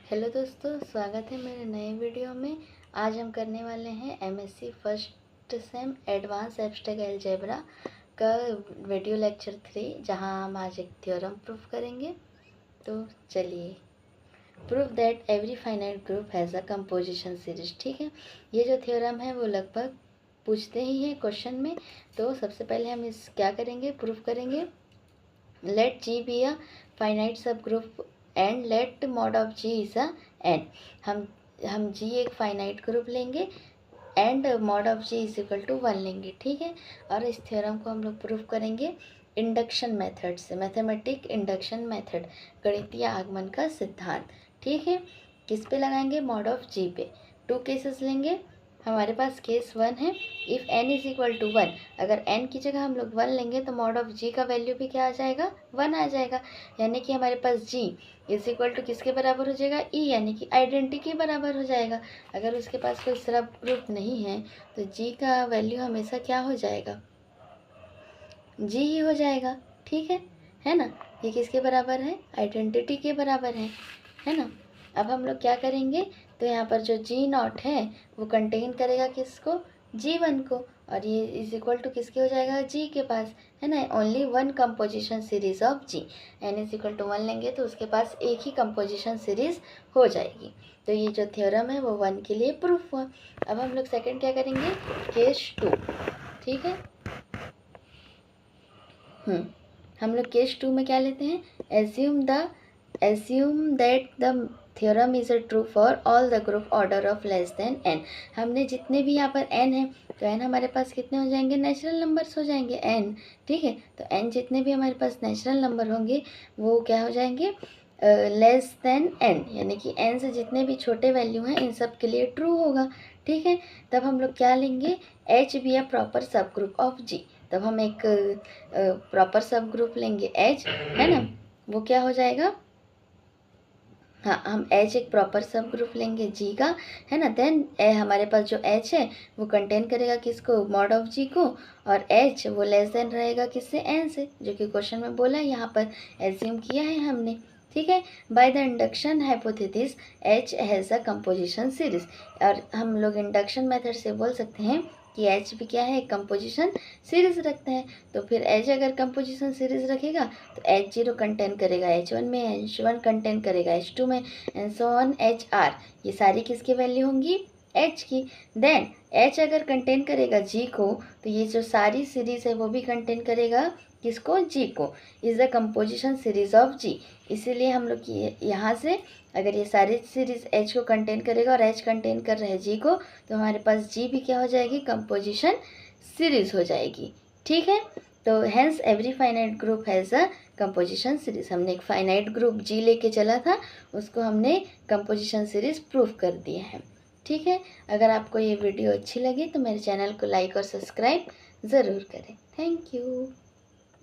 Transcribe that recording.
Hello दोस्तों, स्वागत है मेरे नए वीडियो में। आज हम करने वाले हैं MSc first sem advance abstract algebra का वीडियो लेक्चर 3, जहां हम आज एक थ्योरम प्रूफ करेंगे। तो चलिए, proof that every finite group has a composition series. ठीक है, ये जो थ्योरम है वो लगभग पूछते ही है क्वेश्चन में। तो सबसे पहले हम इस क्या करेंगे, प्रूफ करेंगे। Let G be a finite subgroup and let mod of G is a n. हम जी एक फाइनाइट ग्रुप लेंगे and mod of G is equal to 1 लेंगे। ठीक है, और इस थ्योरम को हम लोग प्रूफ करेंगे इंडक्शन मेथड से, मैथमेटिक इंडक्शन मेथड, गणितीय आगमन का सिद्धांत। ठीक है, किस पे लगाएंगे, मॉड ऑफ जी पे। 2 केसेस लेंगे। हमारे पास केस 1 है, if n is equal to 1। अगर n की जगह हम लोग 1 लेंगे तो मॉड ऑफ g का वैल्यू भी क्या आ जाएगा, 1 आ जाएगा। यानी कि हमारे पास g इज इक्वल टू किसके बराबर हो जाएगा, e, यानी कि आइडेंटिटी के बराबर हो जाएगा। अगर उसके पास कोई सब ग्रुप नहीं है तो g का वैल्यू हमेशा क्या हो जाएगा, g ही हो जाएगा। ठीक है ना। ये किसके बराबर है, आइडेंटिटी के बराबर है ना। अब हम लोग क्या करेंगे, तो यहाँ पर जो जी नॉट है वो कंटेन करेगा किसको, G1 को, और ये इज इक्वल टू किसके हो जाएगा, जी के पास, है ना। Only one composition series of G, n is equal to 1 लेंगे तो उसके पास एक ही कंपोजिशन सीरीज हो जाएगी। तो ये जो थ्योरम है वो 1 के लिए प्रूफ हुआ। अब हम लोग सेकंड क्या करेंगे, केस 2। ठीक है, हम लोग केस 2 में क्या लेते हैं, assume that the theorem is a true for all the group order of less than n। हमने जितने भी यहाँ पर n है तो n हमारे पास कितने हो जाएंगे, नेचुरल नंबर्स हो जाएंगे n। ठीक है, तो n जितने भी हमारे पास नेचुरल नंबर होंगे वो क्या हो जाएंगे, लेस देन n, यानी कि n से जितने भी छोटे वैल्यू हैं इन सब के लिए ट्रू होगा। ठीक है, तब हम लोग क्या लेंगे, h बी अ प्रॉपर सब ग्रुप ऑफ g। तब हम एक प्रॉपर सब ग्रुप लेंगे h, है ना। वो क्या हो जाएगा, हाँ, हम h एक प्रॉपर सब ग्रुप लेंगे g का, है ना। देन हमारे पास जो h है वो कंटेन करेगा किसको, मॉड ऑफ g को, और h वो लेस देन रहेगा किससे, n से, जो कि क्वेश्चन में बोला है, यहाँ पर एज्यूम किया है हमने। ठीक है, by the induction hypothesis h has a composition series. और हम लोग इंडक्शन मेथड से बोल सकते हैं कि h भी क्या है, एक कंपोजिशन सीरीज रखते हैं। तो फिर h अगर कंपोजिशन सीरीज रखेगा तो H0 कंटेन करेगा H1 में, H1 कंटेन करेगा H2 में, एंड सो ऑन HR। ये सारी किसकी वैल्यू होंगी, H की। देन H अगर कंटेन करेगा G को तो ये जो सारी सीरीज है वो भी कंटेन करेगा किसको, G को। Is the composition series of G। इसीलिए हम लोग यहाँ से अगर ये सारी सीरीज H को कंटेन करेगा और H कंटेन कर रहे हैं G को, तो हमारे पास G भी क्या हो जाएगी, कंपोजिशन सीरीज हो जाएगी। ठीक है, तो hence every finite group has a composition series. हमने एक फाइनाइट ग्रुप G लेके चला था, उसको हमने कंपोजिशन सीरीज प्रूफ कर दिया है। ठीक है, अगर आपको ये वीडियो अच्छी लगी तो मेरे चैनल को लाइक और सब्सक्राइब ज़रूर करें। Thank you.